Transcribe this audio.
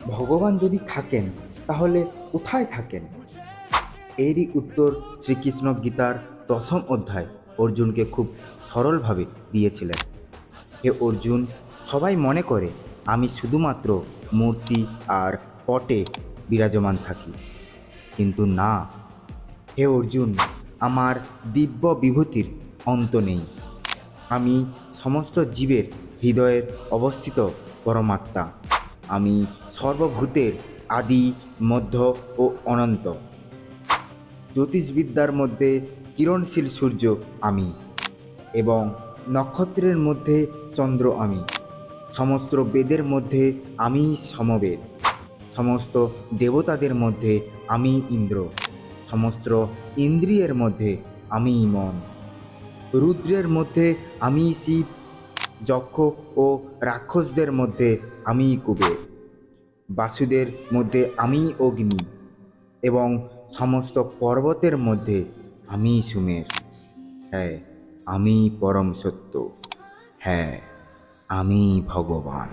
ভগবান যদি থাকেন তাহলে কোথায় থাকেন? এরই উত্তর শ্রীকৃষ্ণ গীতার 10ম অধ্যায় অর্জুনকে খুব সরলভাবে দিয়েছিলেন। হে অর্জুন, সবাই মনে করে আমি শুধুমাত্র মূর্তি আর পটে বিরাজমান থাকি, কিন্তু না। হে অর্জুন, আমার দিব্য বিভূতির অন্ত নেই। আমি সমস্ত জীবের হৃদয়ের অবস্থিত পরমাত্মা। আমি সর্বভূতের আদি, মধ্য ও অনন্ত। জ্যোতিষবিদ্যার মধ্যে কিরণশীল সূর্য আমি, এবং নক্ষত্রের মধ্যে চন্দ্র আমি। সমস্ত বেদের মধ্যে আমি সমবেদ। সমস্ত দেবতাদের মধ্যে আমি ইন্দ্র। সমস্ত ইন্দ্রিয়ের মধ্যে আমি মন। রুদ্রের মধ্যে আমি শিব। যক্ষ ও রাক্ষসদের মধ্যে আমি কুবের। বাসুদের মধ্যে আমি অগ্নি, এবং সমস্ত পর্বতের মধ্যে আমি সুমের। হ্যাঁ, আমি পরম সত্য। হ্যাঁ, আমি ভগবান।